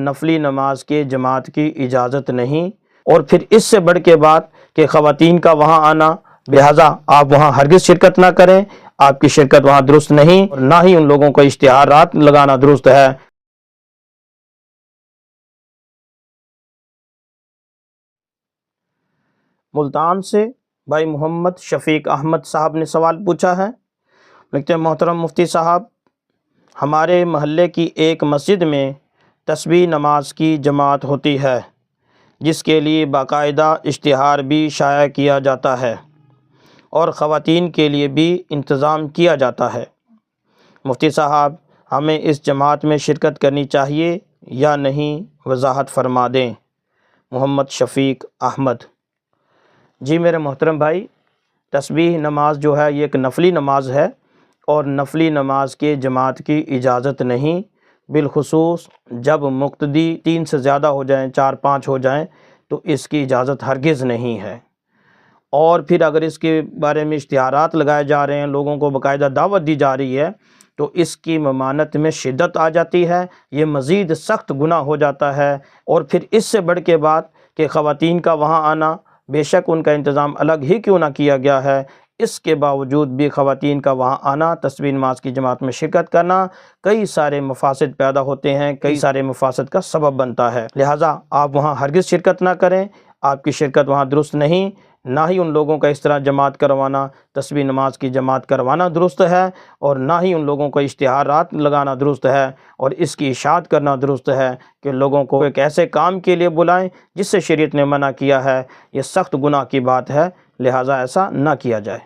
نفلی نماز کے جماعت کی اجازت نہیں، اور پھر اس سے بڑھ کے بات کہ خواتین کا وہاں آنا، لہٰذا آپ وہاں ہرگز شرکت نہ کریں، آپ کی شرکت وہاں درست نہیں، اور نہ ہی ان لوگوں کو اشتہارات لگانا درست ہے۔ ملتان سے بھائی محمد شفیق احمد صاحب نے سوال پوچھا ہے، لکھتے ہیں محترم مفتی صاحب، ہمارے محلے کی ایک مسجد میں تسبیح نماز کی جماعت ہوتی ہے، جس کے لیے باقاعدہ اشتہار بھی شائع کیا جاتا ہے اور خواتین کے لیے بھی انتظام کیا جاتا ہے۔ مفتی صاحب، ہمیں اس جماعت میں شرکت کرنی چاہیے یا نہیں، وضاحت فرما دیں۔ محمد شفیق احمد: جی میرے محترم بھائی، تسبیح نماز جو ہے یہ ایک نفلی نماز ہے، اور نفلی نماز کے جماعت کی اجازت نہیں، بالخصوص جب مقتدی 3 سے زیادہ ہو جائیں، 4-5 ہو جائیں، تو اس کی اجازت ہرگز نہیں ہے۔ اور پھر اگر اس کے بارے میں اشتہارات لگائے جا رہے ہیں، لوگوں کو باقاعدہ دعوت دی جا رہی ہے، تو اس کی ممانعت میں شدت آ جاتی ہے، یہ مزید سخت گناہ ہو جاتا ہے۔ اور پھر اس سے بڑھ کے بات کہ خواتین کا وہاں آنا، بے شک ان کا انتظام الگ ہی کیوں نہ کیا گیا ہے، اس کے باوجود بھی خواتین کا وہاں آنا، تسبیح نماز کی جماعت میں شرکت کرنا، کئی سارے مفاسد پیدا ہوتے ہیں، کئی سارے مفاسد کا سبب بنتا ہے، لہٰذا آپ وہاں ہرگز شرکت نہ کریں، آپ کی شرکت وہاں درست نہیں، نہ ہی ان لوگوں کا اس طرح جماعت کروانا، تسبیح نماز کی جماعت کروانا درست ہے، اور نہ ہی ان لوگوں کو اشتہارات لگانا درست ہے، اور اس کی اشاعت کرنا درست ہے کہ لوگوں کو ایک ایسے کام کے لیے بلائیں جس سے شریعت نے منع کیا ہے۔ یہ سخت گناہ کی بات ہے، لہٰذا ایسا نہ کیا جائے۔